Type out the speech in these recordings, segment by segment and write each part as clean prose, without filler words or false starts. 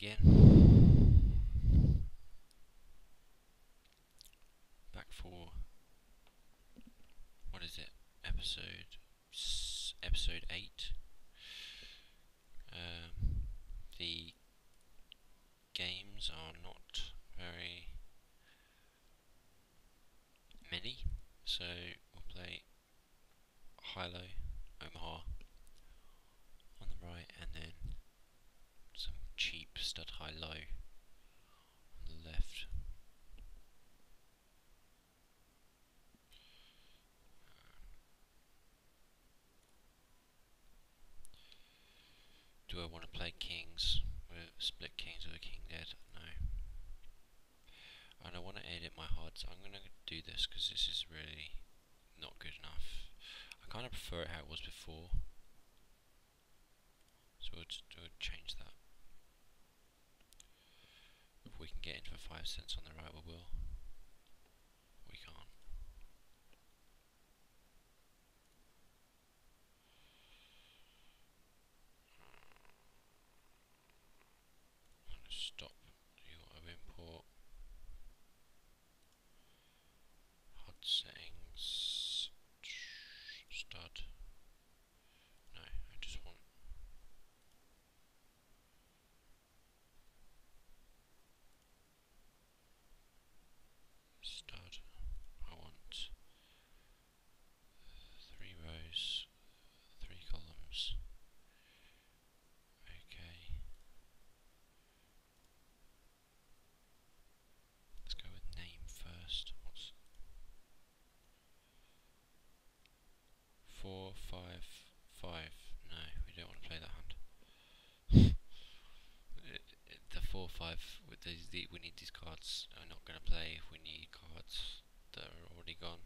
again. Back for, what is it? Episode 8. The games are not very many, so we'll play high-low, Omaha on the right, and then some cheap stud high-low on the left. Do I want to play kings with split kings with a king dead? No. I don't want to edit my HUD, so I'm going to do this because this is really not good enough. I kind of prefer it how it was before, so we'll change that. If we can get into a 5 cents on the right, we will. We can't. Stop the auto import. HUD settings. Stud. No, I just want. Stud. I want 3 rows, 3 columns. Okay. Let's go with name first. What's 4, 5, 5? No, we don't want to play that hand. The 4, 5 with these, we need these cards. I'm not going to play if we need cards that are already gone.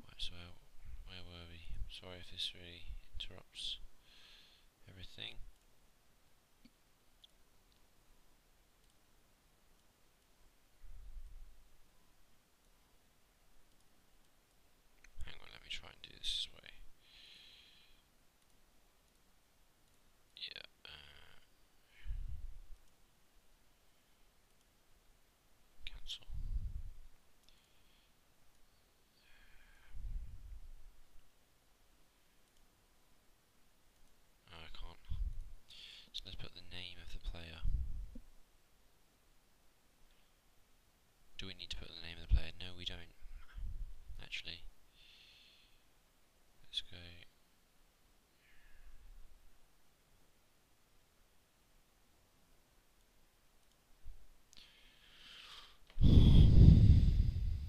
Right, so where were we? Sorry if this really interrupts everything. Hang on, let me try and do this way. Yeah. Cancel. Oh, I can't. So let's put the name of the player. Do we need to put the name of the player? No, we don't. Actually. Let's go.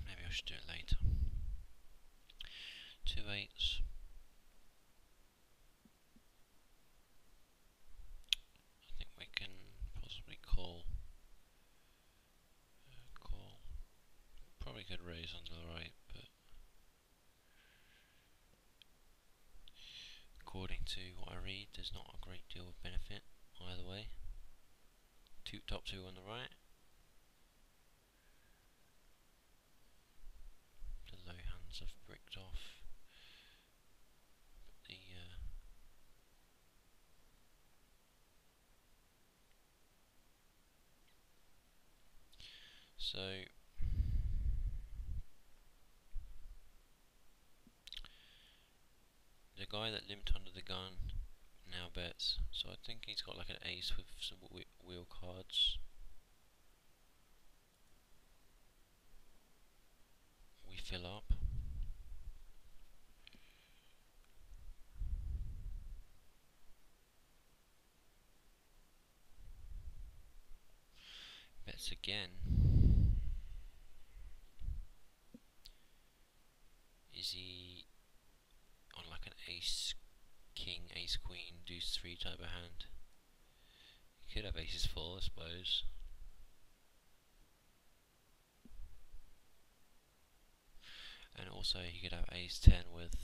Maybe I should do it later. 2 8s. I think we can possibly call. Probably could raise on the right, but according to what I read, there's not a great deal of benefit either way. Top 2 on the right. The low hands have bricked off. But so the guy that limped under the gun now bets, so I think he's got like an ace with some wheel cards. We fill up. Bets again. Is he on like an ace king, ace queen, deuce 3 type of hand? He could have aces full, I suppose. And also he could have ace 10 with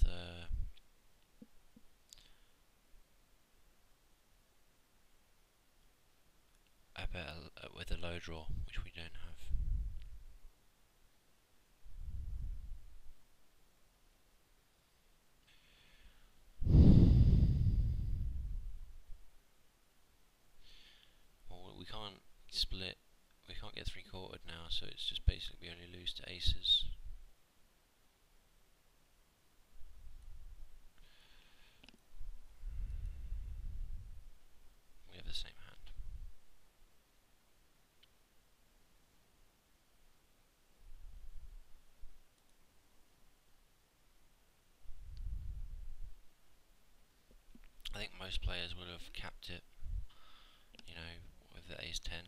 with a low draw, which we don't have. split. We can't get three-quartered now, so it's just basically we only lose to aces. We have the same hand. I think most players would have capped it, you know, with the ace 10.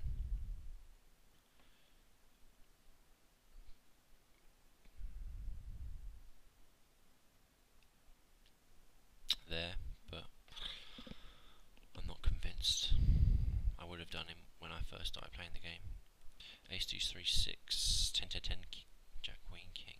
There, but I'm not convinced. I would have done him when I first started playing the game. Ace deuce 3 6, 10 to 10, jack queen king.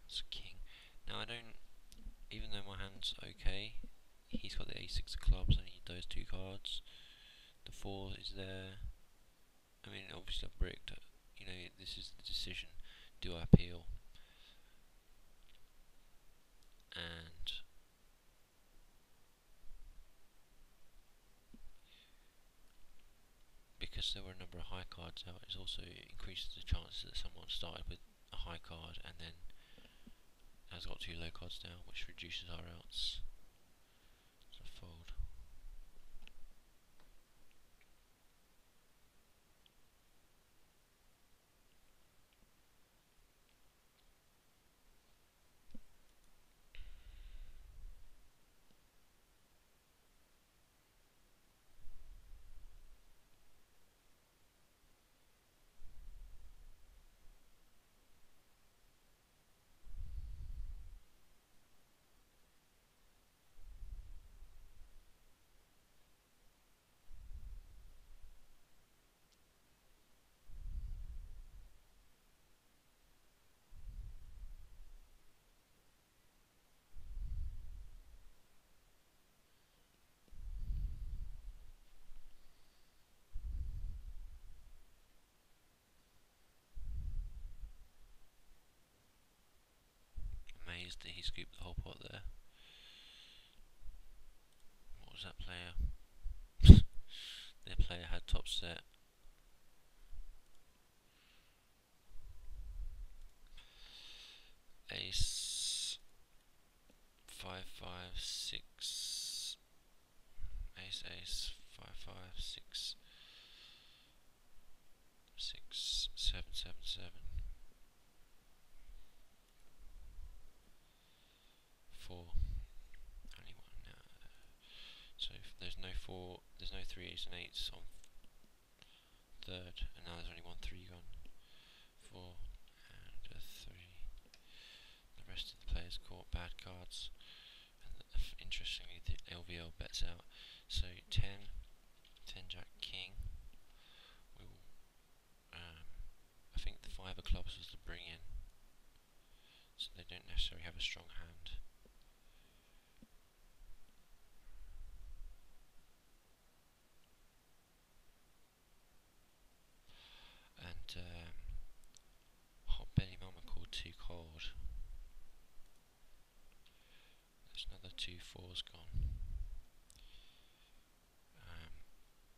That's king. Now I don't, even though my hand's okay, he's got the a6 of clubs. I need those two cards. The 4 is there. I mean, obviously I've bricked. You know, this is the decision. Do I appeal? And because there were a number of high cards out, it also increases the chances that someone started with a high card and then has got two low cards down, which reduces our outs. So fold. Amazed that he scooped the whole pot there. What was that player? Their player had top set. Ace 5 5 6. Ace ace 5 5 6 6 7 7 7 4. Only one now. So there's no 4, there's no 3 8s and 8s on third, and now there's only one 3 gone. 4 and a 3. The rest of the players caught bad cards, and interestingly the LVL bets out. So 10 jack king. We will, I think the 5 of clubs was the bring in, so they don't necessarily have a strong hand. And hot belly mama called too cold. There's another 2 4s gone.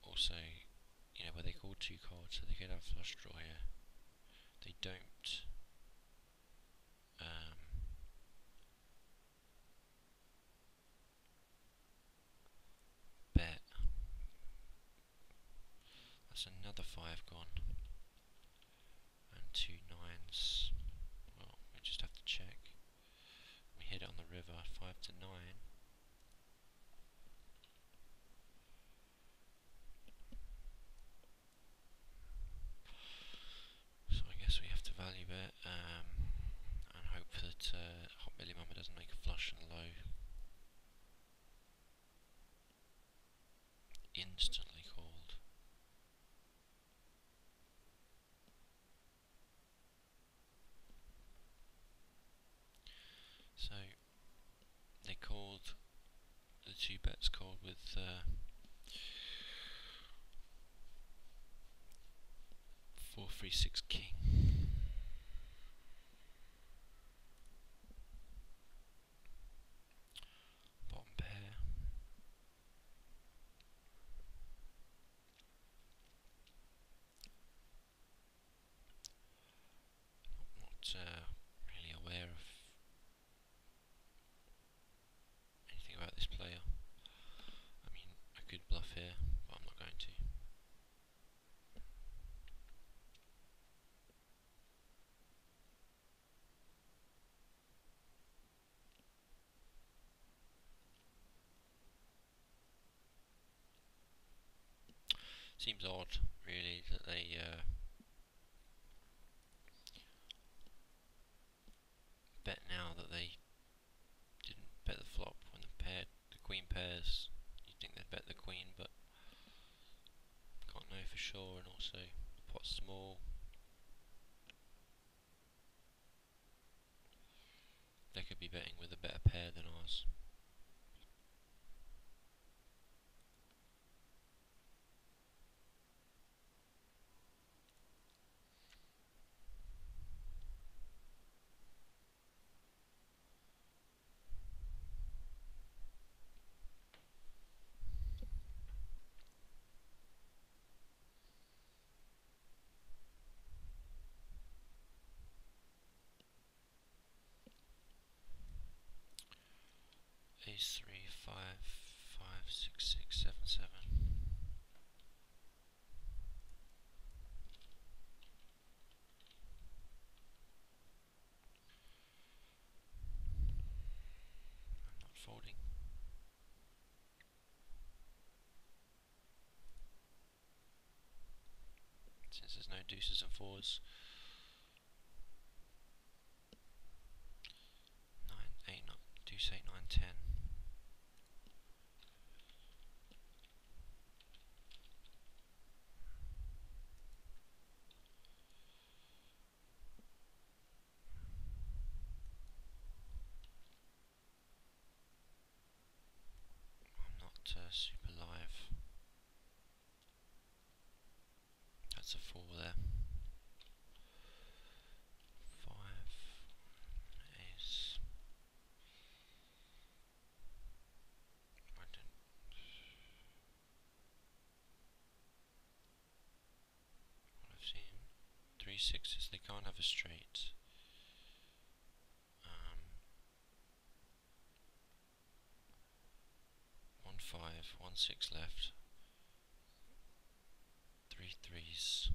Also, you know, where they called too cold, so they could have flush draw here. They don't. Bet. That's another 5 gone. And 2 9s. Well, we just have to check. We hit it on the river, 5 to 9. So I guess we have to value bet. two bets called with 4-3-6 king. Bottom pair. Not really aware of anything about this player. I mean, I could bluff here, but I'm not going to. Seems odd, really, that they bet now that they didn't bet the flop when the queen pairs. You'd think they'd bet the queen, but can't know for sure. And also, the pot's small. They could be betting with a better pair than ours. Ace 3, 5, 5, 6, 6, 7, 7. I'm not folding. Since there's no deuces and fours. 9, 8, 9, deuce 8, 9, 10. I'm not super live. That's a 4 there. 5, ace. I don't. What I've seen. 3 sixes, they can't have a straight. 1 5, 1 6 left. 3 threes.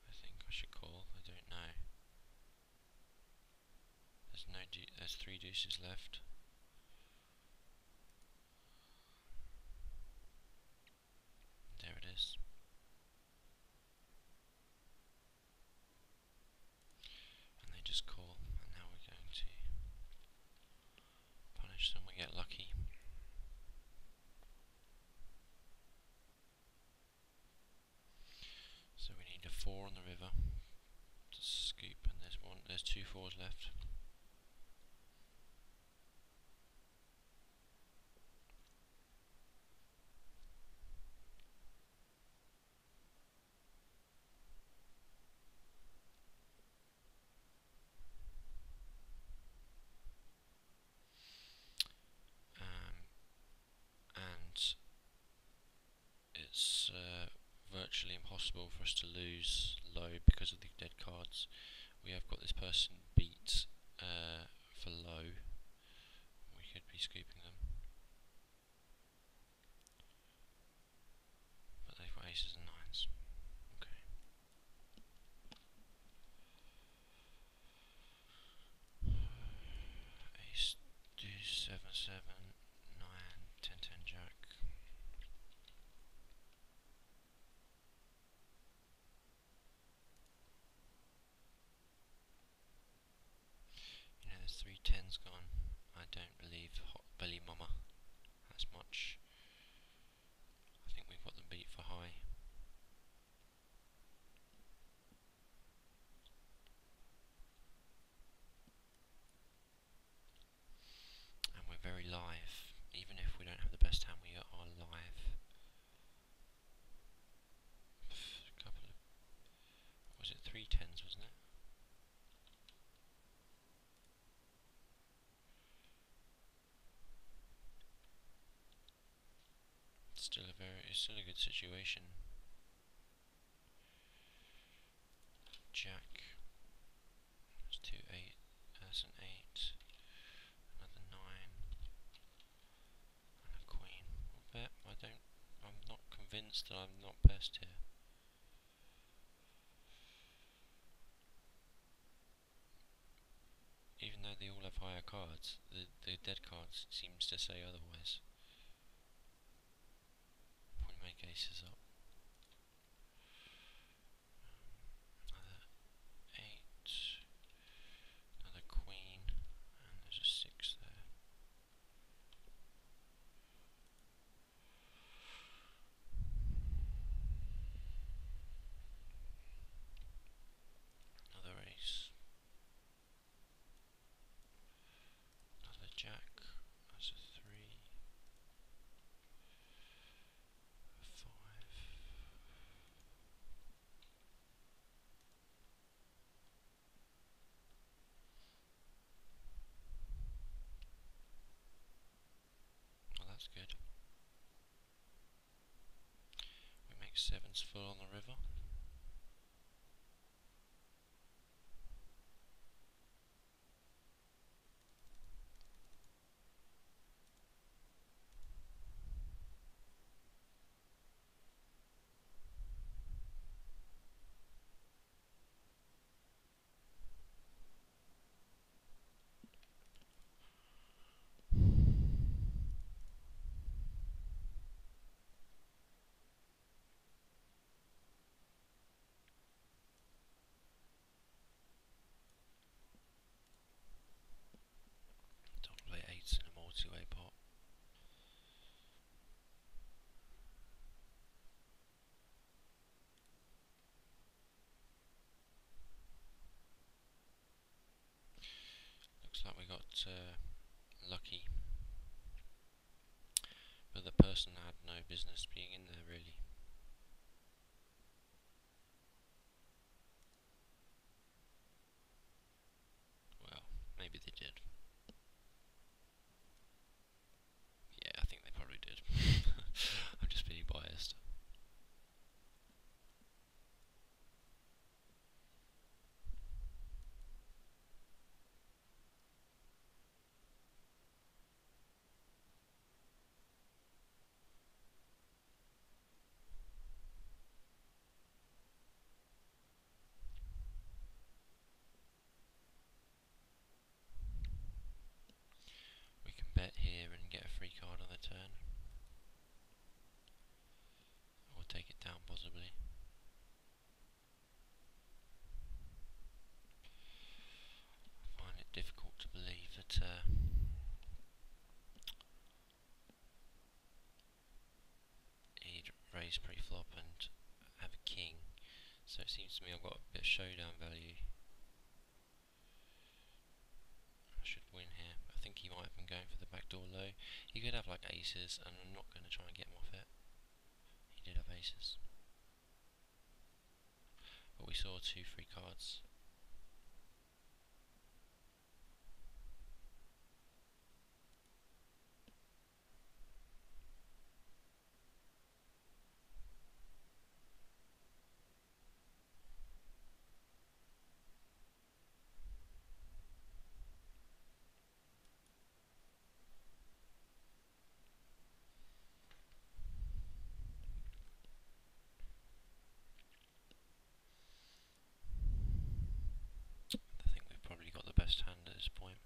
I think I should call. I don't know. There's 3 deuces left. There it is. And they just call. And now we're going to punish them. We get lucky. So we need a 4 on the river to scoop, and there's 2 4s left. And it's virtually impossible for us to lose low because of the dead cards. We have got this person beat for low. We could be scooping them, but they've got aces and nines. Okay. Ace, deuce, 7, 7, 9, 10, 10, jack. You know, there's 3 10s gone. I don't believe Hot Belly Mama has much. I think we've got them beat for high. And we're very live. it's still a good situation. Jack. That's 2-8. That's an 8. Another 9. And a queen. I'll bet. I'm not convinced that I'm not best here. Even though they all have higher cards, the dead cards seems to say otherwise. We make aces up. Another 8. Another queen. And there's a 6 there. Another ace. Another jack. That's a 3. A 5. Well, that's good. We make 7s full on the river. Don't play 8s in a multi-way pot. Looks like we got lucky, but the person had no business being in there really. Well, maybe they did. Yeah, I think they probably did. I'm just being biased. We can bet here and get a free card on the turn. Or take it down possibly. I find it difficult to believe that he'd raise pre-flop and have a king. So it seems to me I've got a bit of showdown value. I should win here. I think he might have been going for the backdoor low. He could have like aces, and I'm not going to try and get him off it. He did have aces. But we saw 2 free cards. I think we've probably got the best hand at this point.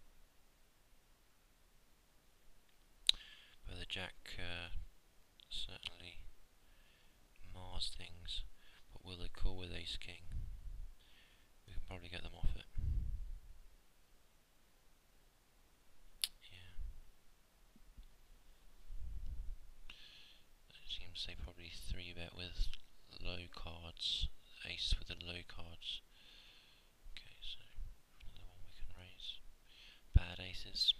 But the jack certainly mars things. But will they call with ace king? We can probably get them off it. Yeah. It seems they probably 3-bet with low cards. Ace with the low cards. Okay, so another one we can raise. Bad aces.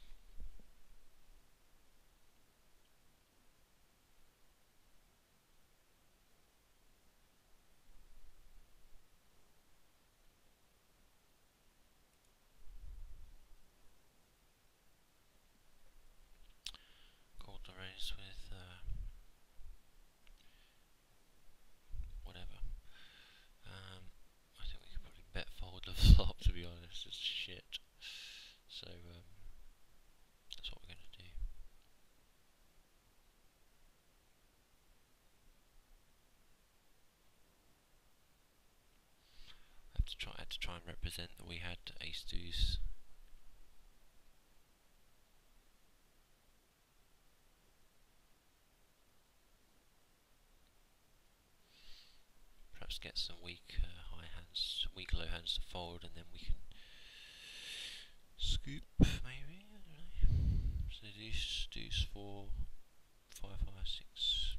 Called the raise with had to try and represent that we had ace deuce. Perhaps get some weak high hands, weak low hands to fold, and then we can scoop maybe. I don't know. So deuce 4, 5, 5, 6.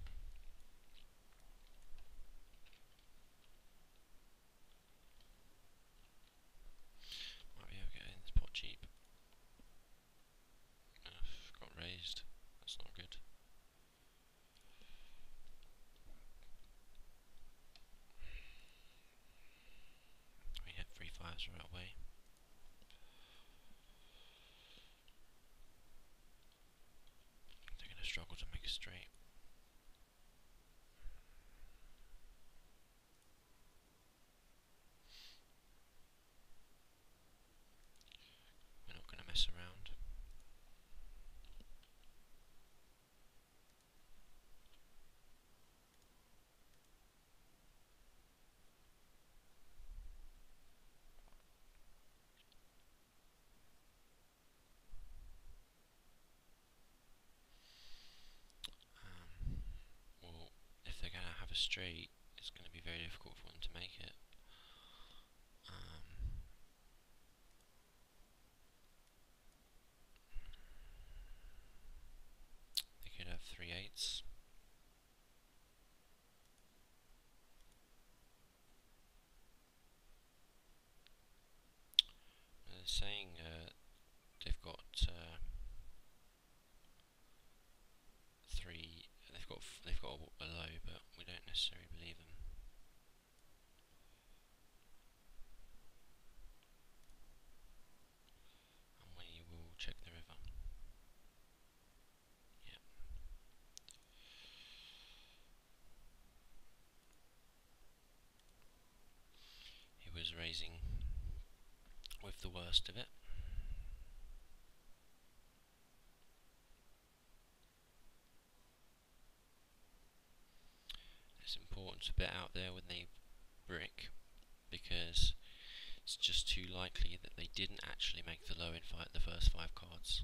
Might be able to get in this pot cheap. Got raised. That's not good. We hit 3 5s right away. They're going to struggle to make a straight. We're not going to mess around. Well, if they're going to have a straight, it's going to be very difficult for them to make it. They could have 3 8s. They're saying they've got 3. They've got a low, but we don't necessarily believe them. And we will check the river. Yeah. He was raising with the worst of it. It's important to bet out there when they brick, because it's just too likely that they didn't actually make the low in the first 5 cards.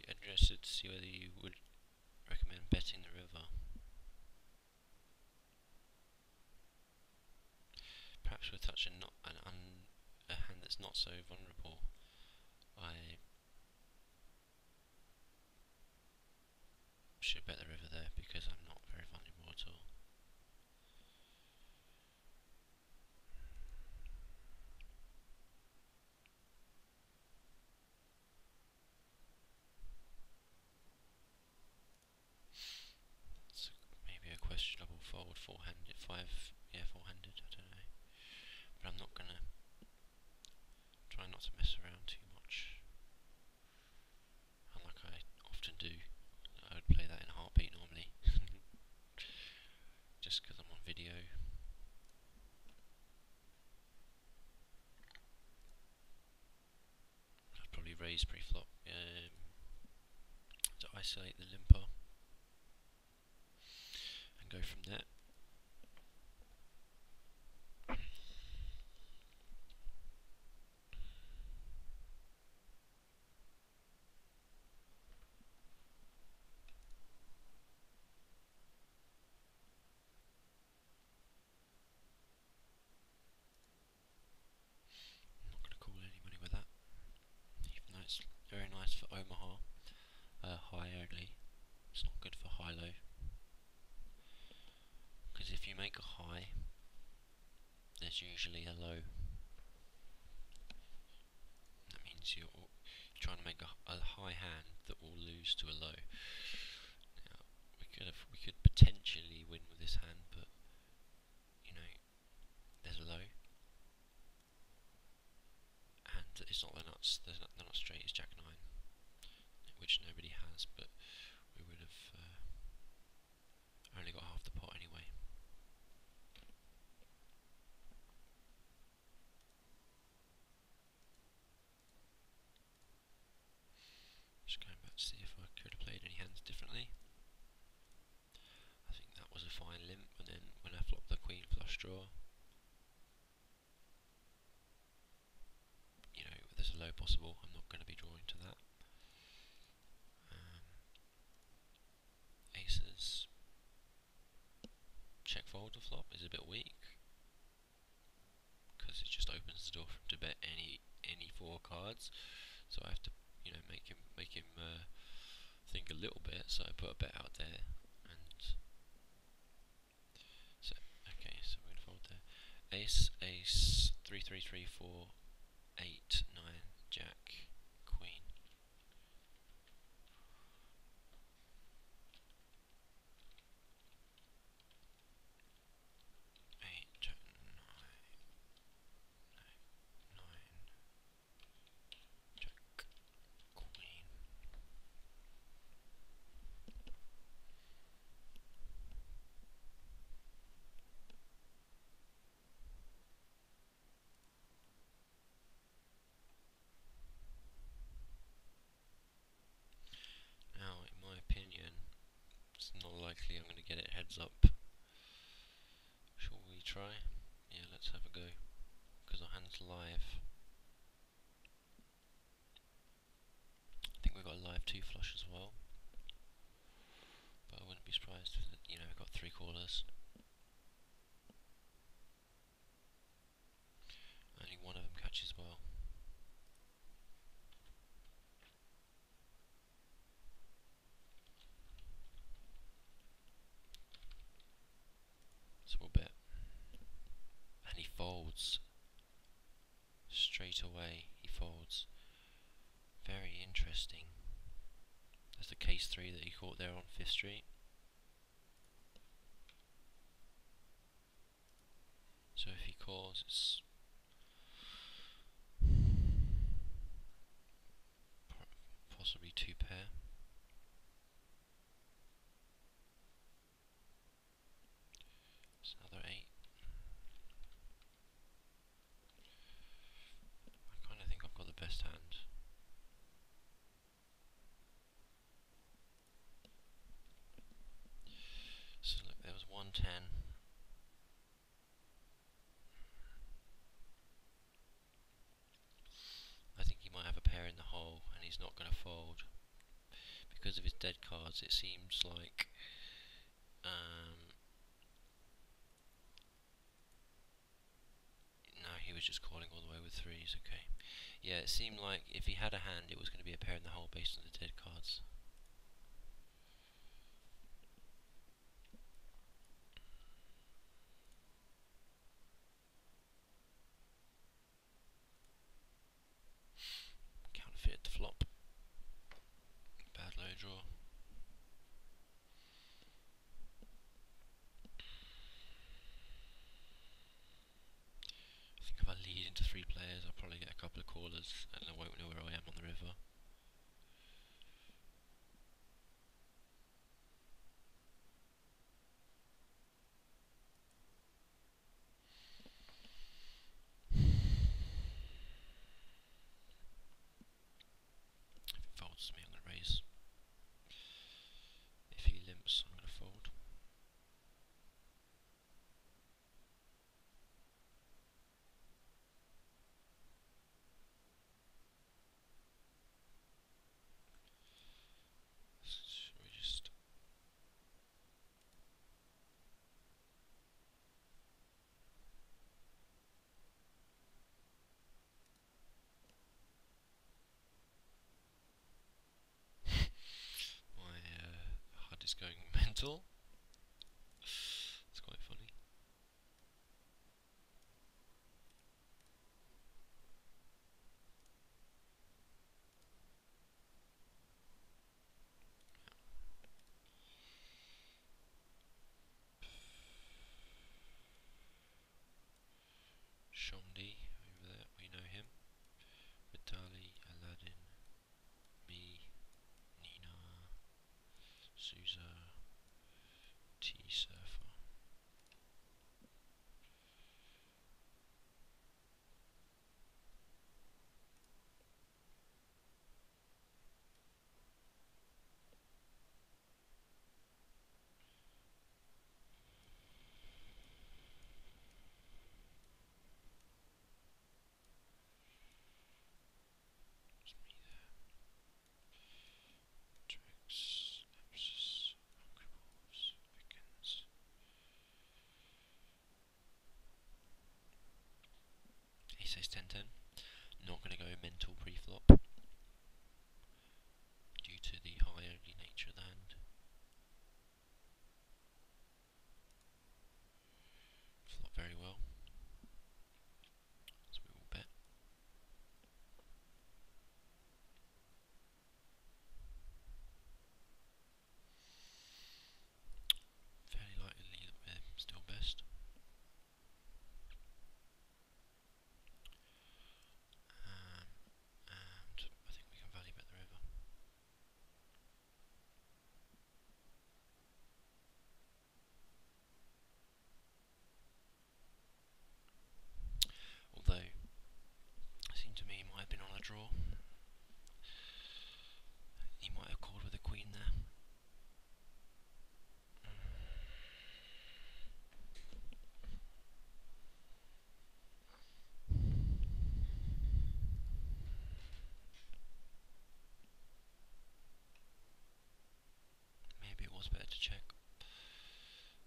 Interested to see whether you would recommend betting the river. Perhaps with such a hand that's not so vulnerable, I should bet the river there, because I'm not very vulnerable at all. It's maybe a questionable fold, four-handed, four-handed, I don't know. But I'm not gonna try not to mess around too much, unlike I often do. I would play that in a heartbeat normally, just because I'm on video. I'd probably raise pre-flop to isolate the limper and go from there. lose to a low. Now we could potentially win with this hand, but you know, there's a low, and it's not the nuts. They're not straight. It's Jack 9, which nobody has, but we would have only got half the pot anyway. Just going back to see if I could have played any hands differently. I think that was a fine limp, and then when I flopped the queen flush draw, you know, there's a low possible. I'm not going to be drawing to that. Aces. Check fold to flop is a bit weak, because it just opens the door for him to bet any 4 cards. So I have to, you know, make him think a little bit. So I put a bet out there, and so okay, so we're gonna fold there. Ace, ace, 3, 3, 3, 4, 8, 9, jack, queen. 8, jack, 9, 9, jack, queen. Now, in my opinion, it's not likely I'm going to get it heads up. Shall we try? Yeah, let's have a go, because our hand's live. I think we've got a live 2 flush as well, but I wouldn't be surprised if, you know, we've got 3 callers. Only one of them catches well. So we'll bet. And he folds. Straight away, he folds. Very interesting. There's the case 3 that he caught there on 5th Street. So if he calls, it's possibly 2 pair. It's another 8. I kind of think I've got the best hand. So look, there was 110. I think he might have a pair in the hole, and he's not going to fold. Because of his dead cards, it seems like no, he was just calling all the way with 3s. Okay, yeah, it seemed like if he had a hand, it was going to be a pair in the hole based on the dead cards. Counterfeit the flop. Bad low draw. I think if I lead into 3 players, I'll probably get a couple of callers, and I won't know where I am on the river. If he folds me, I'm going to raise. If he limps, I'm going to fold. Should we just... My HUD is going mental. It's quite funny. Sousa, T Surfer. It's me there. Tricks, Lapsus, Uncribles, Pickens. Ace Ace 10-10. Not going to go mental pre-flop due to the high only nature of the hand. Flop very well, so we will bet. Fairly likely that we're still best. And I think we can value bet the river. Although, it seemed to me he might have been on a draw. He might have called with a queen there. Maybe it was better to check.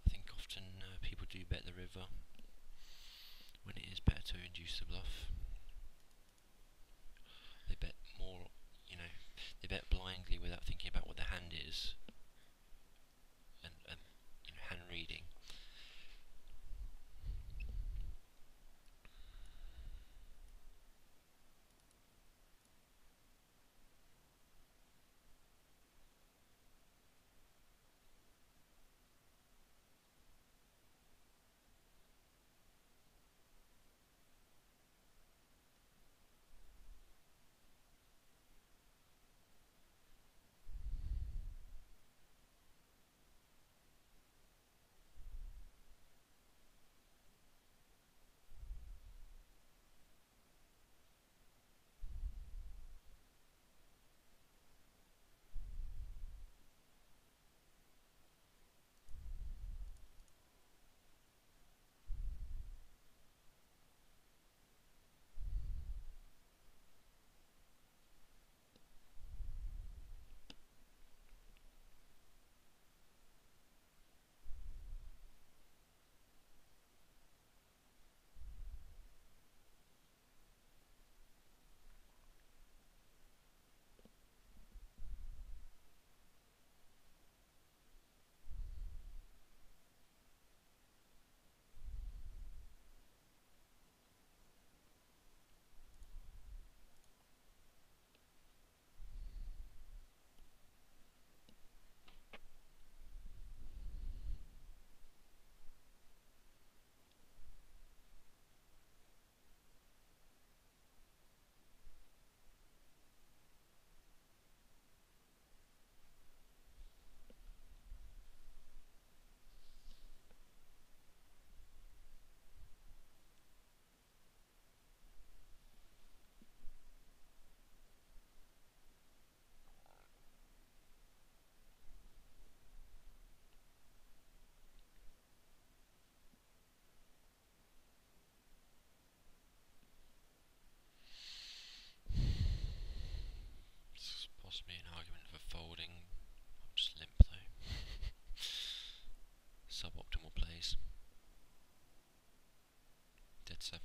I think often people do bet the river when it is better to induce the bluff. They bet more, they bet blindly without thinking about what the hand is and hand reading. It's possibly an argument for folding. I'm just limp though. Suboptimal plays. Dead 7.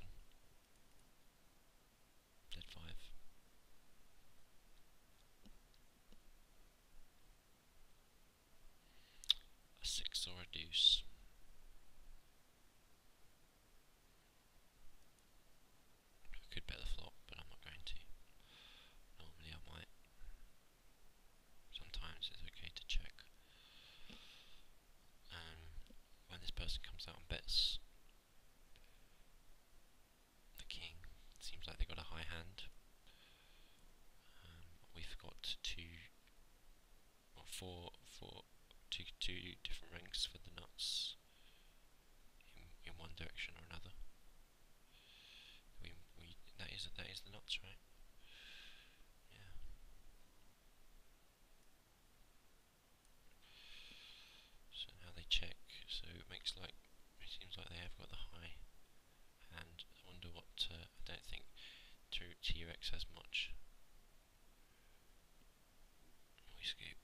Dead 5. A 6 or a deuce. I could bet the flop, but I'm not going to. Normally I might. Sometimes it's okay to check. When this person comes out and bets the king, it seems like they got a high hand. We forgot 2 or 4 two different ranks for the nuts in one direction or another. That is the nuts, right? Yeah. So now they check. So it seems like they have got the high hand. I wonder what. I don't think T-Rex has much. We scoop.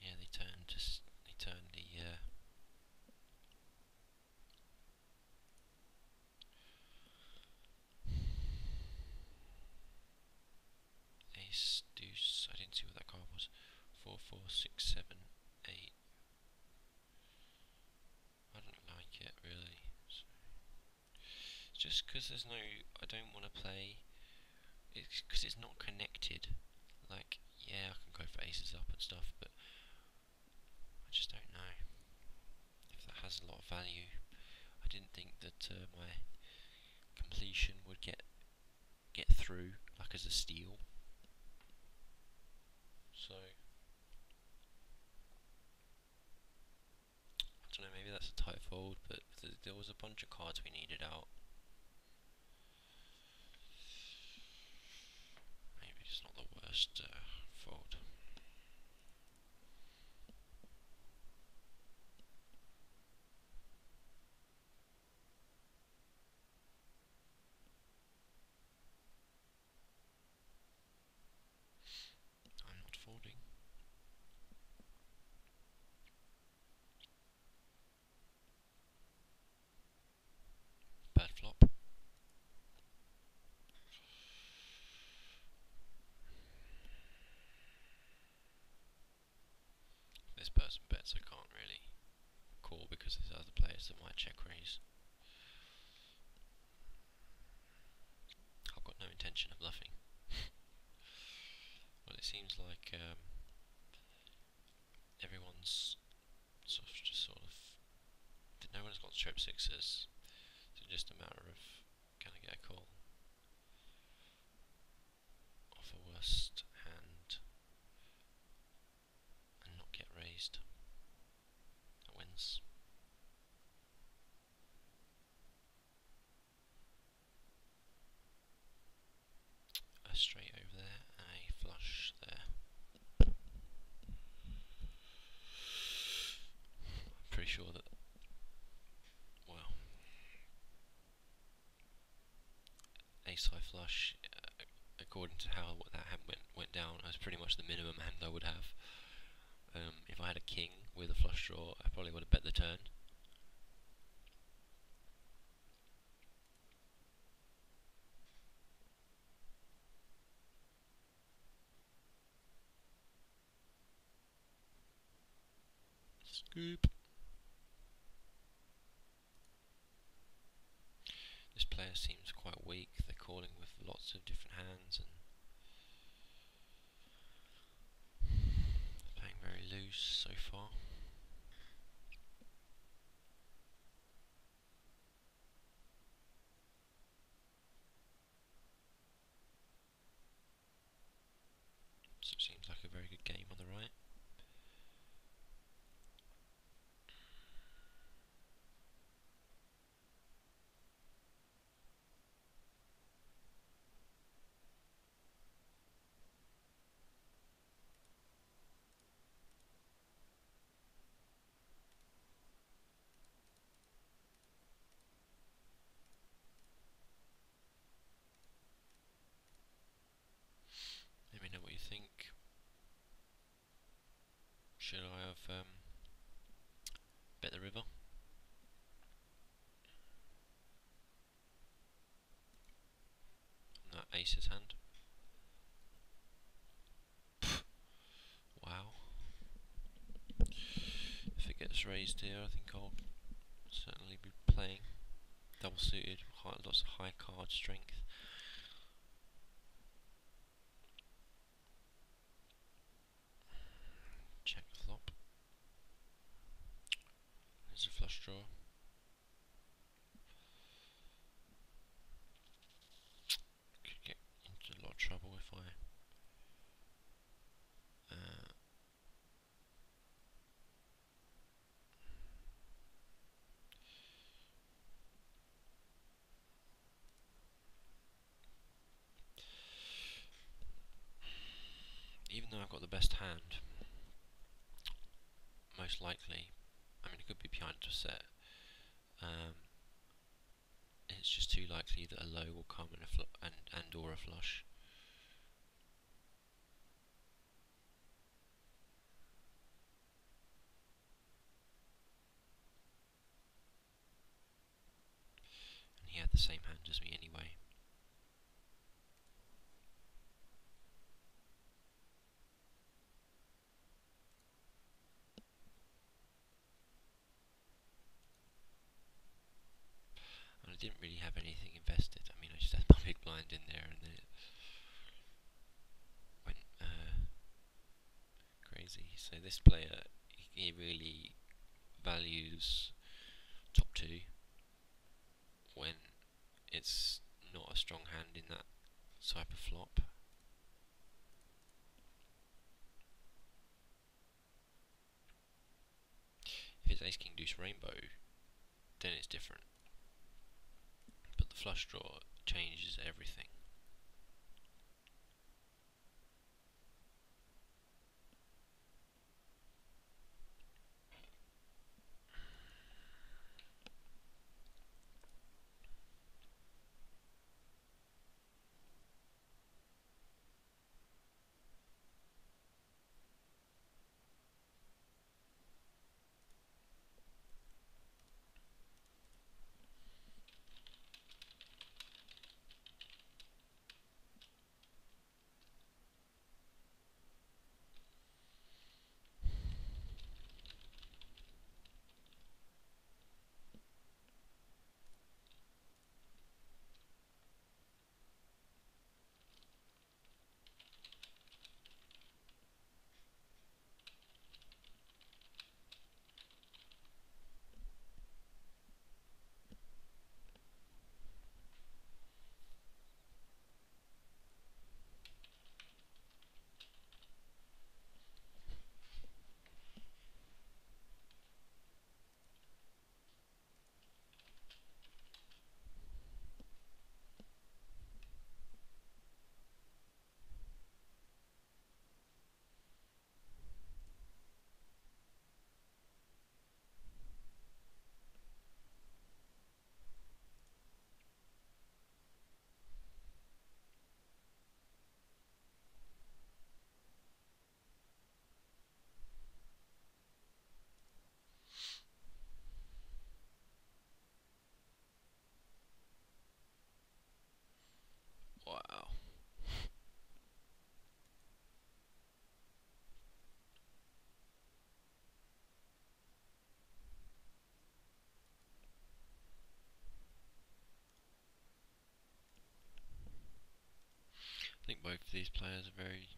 Yeah, they turn the ace deuce. I didn't see what that card was. 4, 4, 6, 7, 8. I don't like it really. So just because there's no, I don't want to play. It's because it's not connected. Like, yeah, I can go for aces up and stuff, but I just don't know if that has a lot of value. I didn't think that my completion would get through like as a steal. So I don't know, maybe that's a tight fold, but there was a bunch of cards we needed out. Maybe it's not the worst fold. I'm not folding. Bad flop. This person bets, I can't really call because there's other players that might check raise. I've got no intention of bluffing. Well, it seems like everyone's no one's got strip sixes, so just a matter of can I get a call off a worst hand and not get raised. That wins. A straight over there and a flush there. I'm pretty sure that, well, ace high flush, according to how that hand went down, was pretty much the minimum hand I would have. If I had a king with a flush draw, I probably would have bet the turn. Scoop. This player seems quite weak. They're calling with lots of different hands and playing very loose so far. So it seems like a very good game on the right. Let me know what you think. Should I have bet the river? On that aces hand. Wow. If it gets raised here, I think I'll certainly be playing double suited, lots of high card strength. Check flop. There's a flush draw. got the best hand, most likely. I mean, it could be behind a set. It's just too likely that a low will come and or a flush. And he had the same hand as me anyway. And I didn't really have anything invested. I mean, I just had my big blind in there, and then it went crazy. So this player, he really values top two when it's not a strong hand in that type of flop. If it's ace king deuce rainbow, then it's different. But the flush draw changes everything. Wow. I think both of these players are very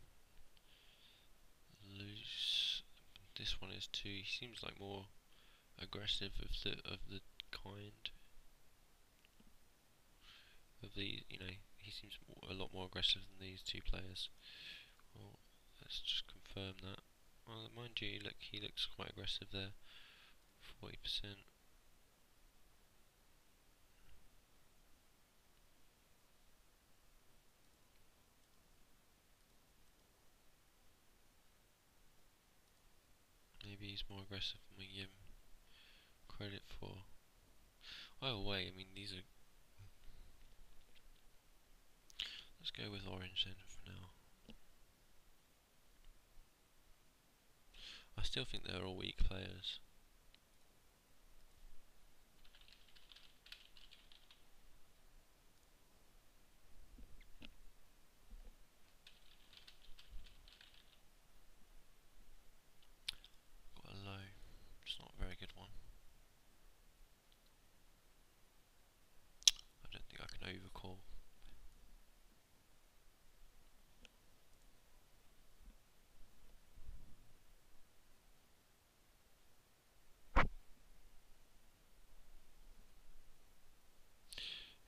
loose. This one is too. He seems like more aggressive of the kind of the. You know, he seems a lot more aggressive than these two players. Well, let's just confirm that. Well, mind you, look, he looks quite aggressive there. 40%. Maybe he's more aggressive than we give him credit for. Either way, I mean, these are. Let's go with orange then for now. I still think they're all weak players. Got a low. It's not a very good one. I don't think I can overcall.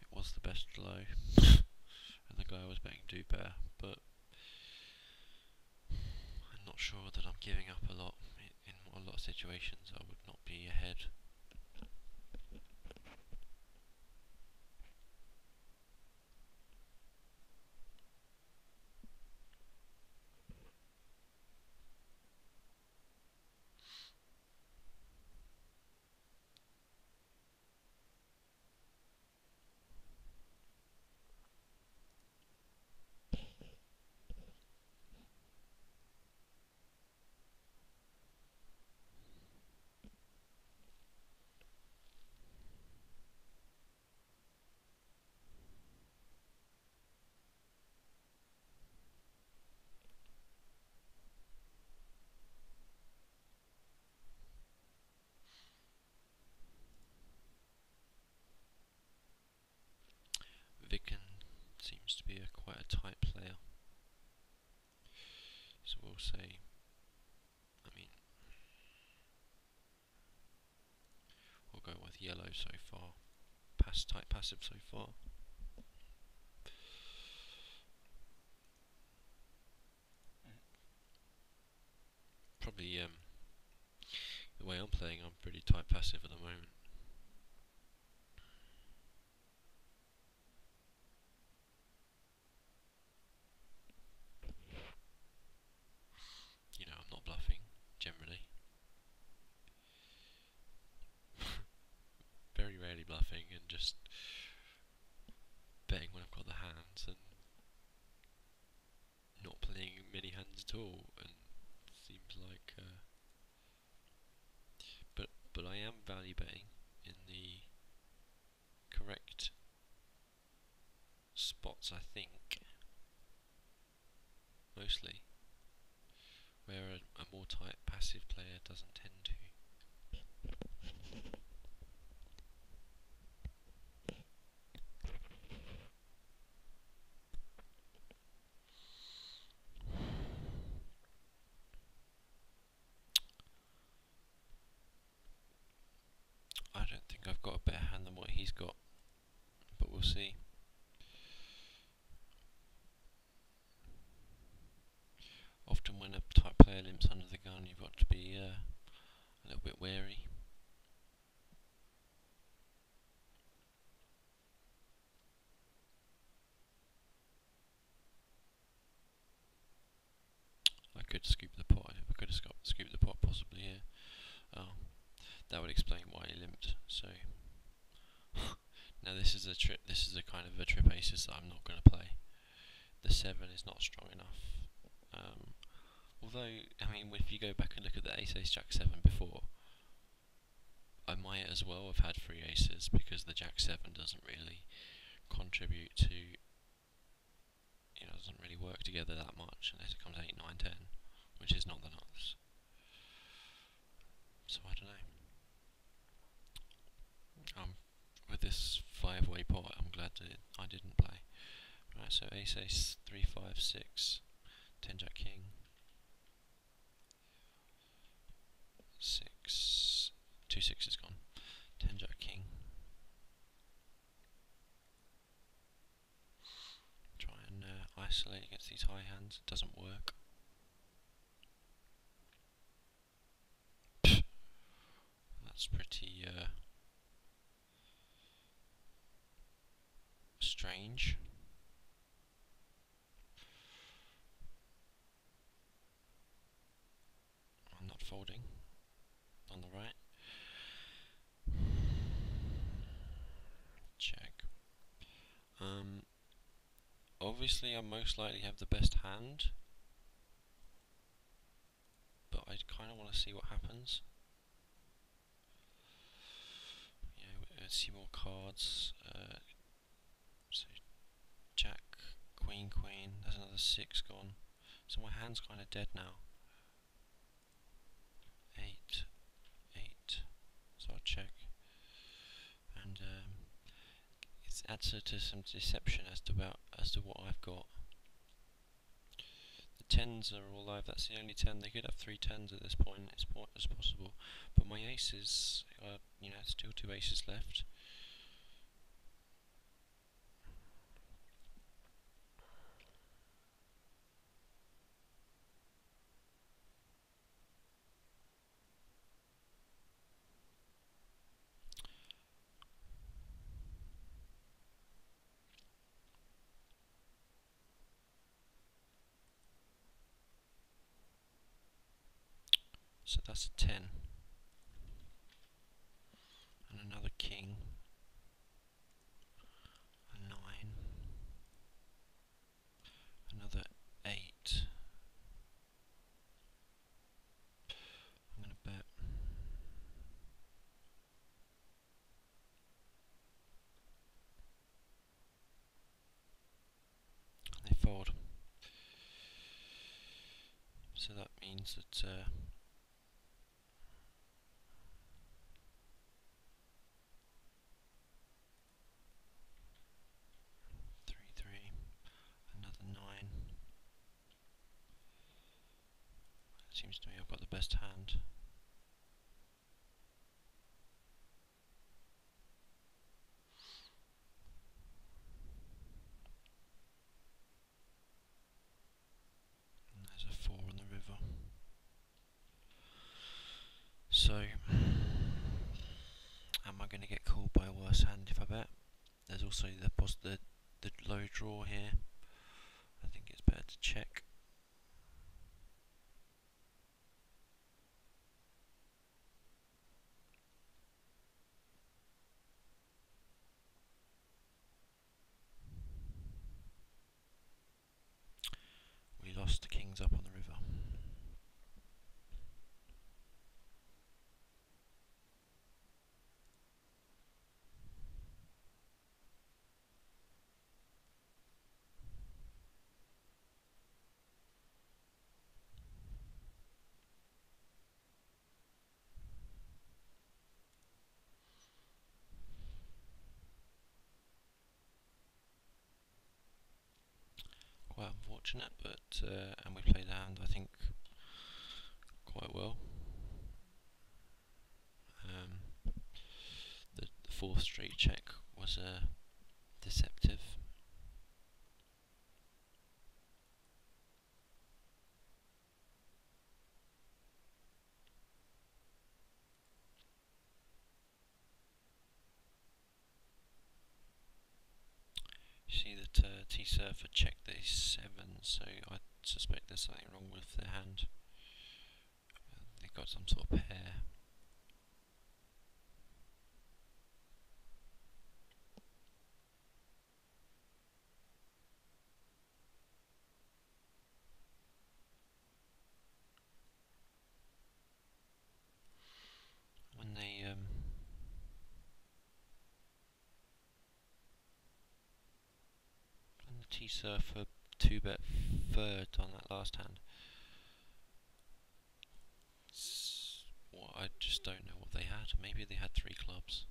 It was the best low. And the guy I was betting do better, but I'm not sure that I'm giving up a lot. In a lot of situations I would not be ahead. a tight player. So we'll say, we'll go with yellow so far. Tight passive so far. Probably the way I'm playing, I'm pretty tight passive at the moment. You know, I'm not bluffing generally. Very rarely bluffing and just betting when I've got the hands and not playing many hands at all. And seems like, but I am value betting in the correct spots, I think, mostly, where a more tight passive player doesn't tend to. I don't think I've got a better hand than what he's got, but we'll see. Often when a tight player limps under the gun, you've got to be a little bit wary. I could scoop the pot. I could have scooped the pot possibly here. Oh, that would explain why he limped. So now this is a trip. This is a kind of a trip aces that I'm not going to play. The 7 is not strong enough. Although, I mean, if you go back and look at the ace jack 7 before, I might as well have had 3 aces because the jack 7 doesn't really contribute to, doesn't really work together that much unless it comes 8, 9, 10, which is not the nuts. So I don't know. With this 5-way pot, I'm glad that I didn't play. Right, so ace, 3, 5, 6, 10 jack king, 6, 2 6 is gone, 10 jack king. Try and isolate against these high hands. It doesn't work. That's pretty strange. I'm not folding on the right. Check. Obviously I most likely have the best hand, but I kind of want to see what happens. Let's see more cards. So jack, queen, there's another 6 gone. So my hand's kind of dead now. 8, 8. So I'll check. And it adds to some deception as to what I've got. The 10s are all live. That's the only 10. They could have 3 10s at this point. It's possible. But my aces, still 2 aces left. So that's a 10. And another king. A 9. Another 8. I'm going to bet. And they fold. So that means that 3, 3, another Seems to me I've got the best hand. And there's a 4 on the river. So, am I going to get called by a worse hand if I bet? There's also the low draw here. I think it's better to check. We lost the kings up on the river. Quite unfortunate, but and we played the hand, I think, quite well. The fourth straight check was deceptive. You see that T-Surf had checked the 7, so I suspect there's something wrong with their hand. They've got some sort of pair. When the T-Surf had 2-bet third on that last hand. Well, I just don't know what they had. Maybe they had 3 clubs.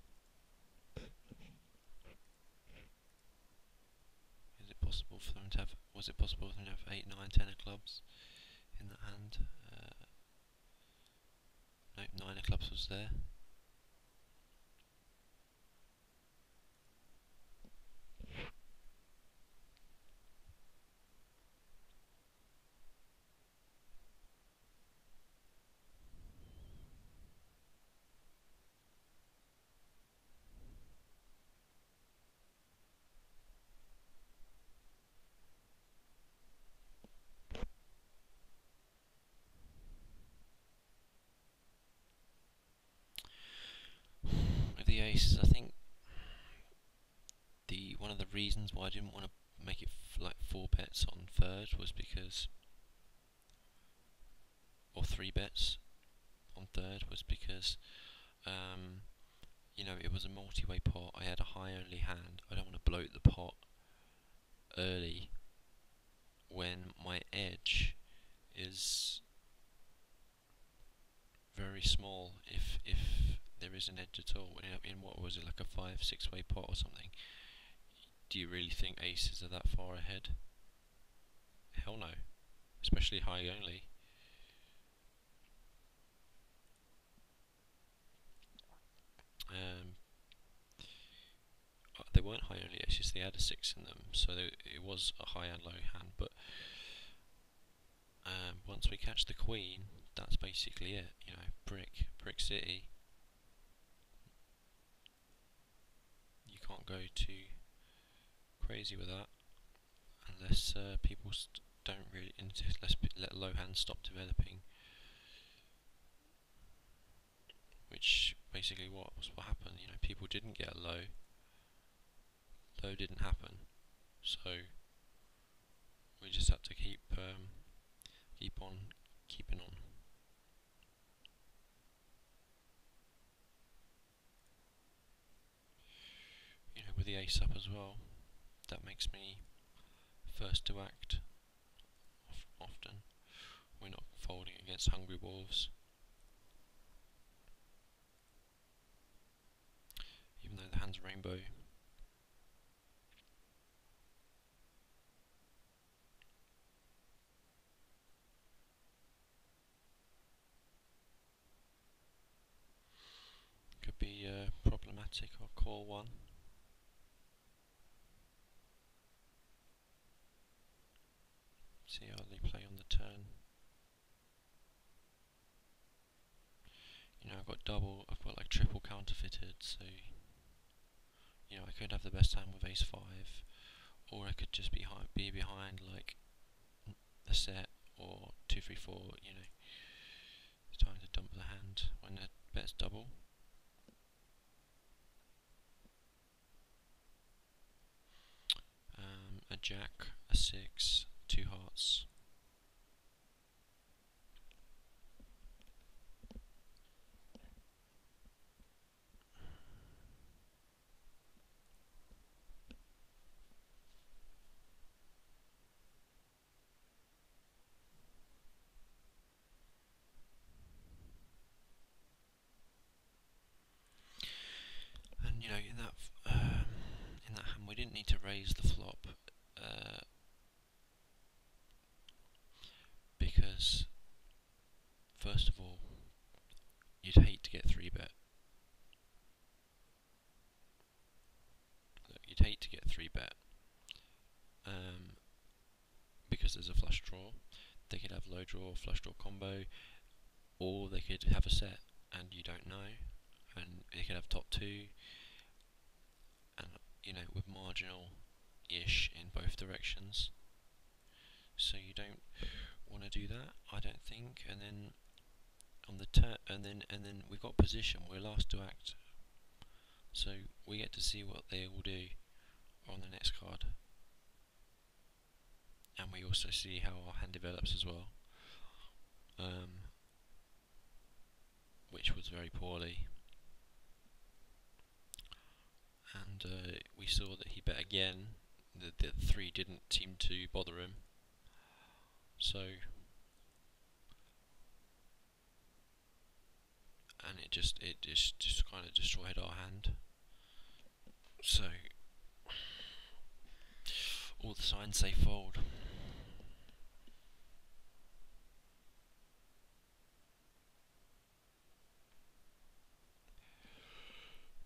Is it possible for them to have? Was it possible for them to have 8, 9, 10 of clubs in that hand? No, 9 of clubs was there. With the aces, I think one of the reasons why I didn't want to make it like 4 bets on third was because, or 3 bets on third was because, you know, it was a multi-way pot. I had a high only hand. I don't want to bloat the pot early when my edge is very small, if there is an edge at all. In what was it, like a 5-6 way pot or something? Do you really think aces are that far ahead? Hell no, especially high only. They weren't high only aces, they had a 6 in them, so it was a high and low hand, but once we catch the queen, that's basically it, you know, brick city. You can't go too crazy with that, unless people don't really, let's let low hands stop developing, which basically what happened. You know, people didn't get a low didn't happen, so we just had to keep on keeping on. You know, with the ace up as well, that makes me first to act often. We're not folding against hungry wolves, even though the hand's rainbow. take our call one. See how they play on the turn. You know, I've got like triple counterfeited, so you know, I could have the best hand with ace 5, or I could just be behind like the set or 2, 3, 4. You know, it's time to dump the hand when the bet's double. A jack, a 6, 2 hearts. And you know, in that hand, we didn't need to raise the flop because, first of all, you'd hate to get 3-bet. You'd hate to get 3-bet because there's a flush draw. They could have low draw, flush draw combo, or they could have a set and you don't know, and they could have top 2, and you know, with marginal-ish in both directions. So you don't want to do that, I don't think. And then on the and then we got position. We're last to act, so we get to see what they all do on the next card, and we also see how our hand develops as well, which was very poorly. And we saw that he bet again. The 3 didn't seem to bother him, so and it just kind of destroyed our hand. So all the signs say fold.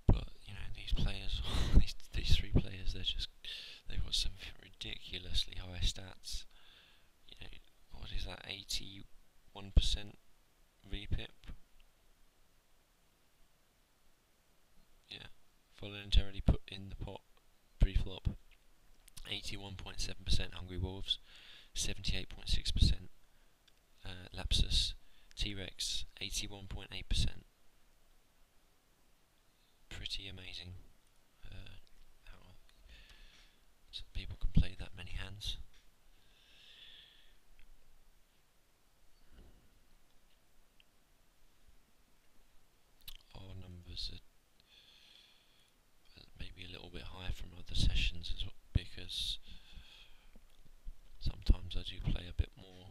But you know, these players, these 3 players, they've got some ridiculously high stats. You know, what is that? 81% VPIP. Yeah, voluntarily put in the pot pre-flop. 81.7% Hungry Wolves, 78.6% Lapsus, T-Rex 81.8%. Pretty amazing how people can play that many hands. Our numbers are maybe a little bit higher from other sessions as well, because sometimes I do play a bit more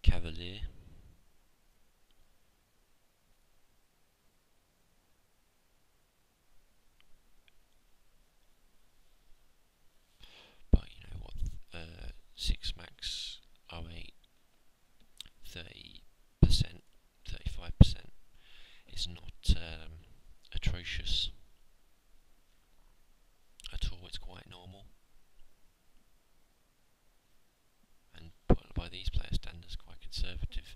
cavalier. But you know what, 6 max 08, 30%, 35% is not atrocious at all. It's quite normal, and by these player standards, quite conservative.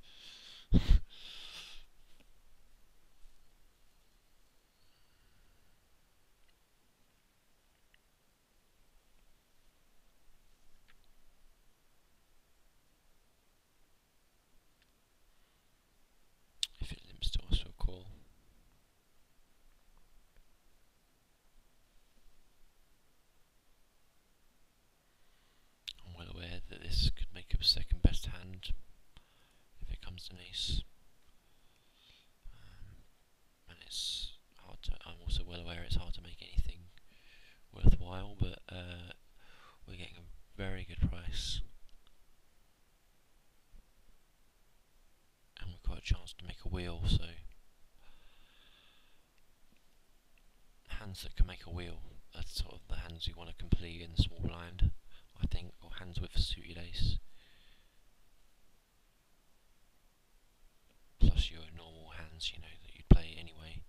If it limps to us, we'll call. I'm well aware that this could make a second best hand if it comes to an ace, and it's hard to. I'm also well aware it's hard to make anything worthwhile, but we're getting a very good price, and we've got a chance to make a wheel. So hands that can make a wheel are sort of the hands you want to complete in the small blind, I think, or hands with a suited ace, plus your normal hands, you know, that you'd play anyway.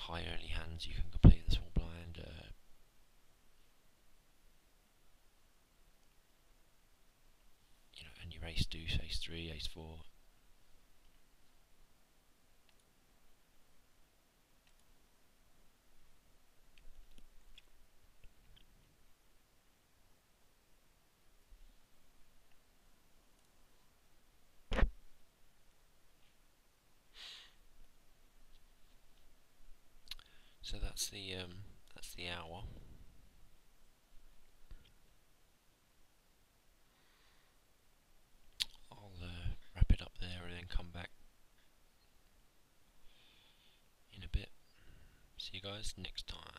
high early hands, you can complete the small blind. And your ace deuce, ace three, ace four. So that's the hour. I'll wrap it up there and then come back in a bit. See you guys next time.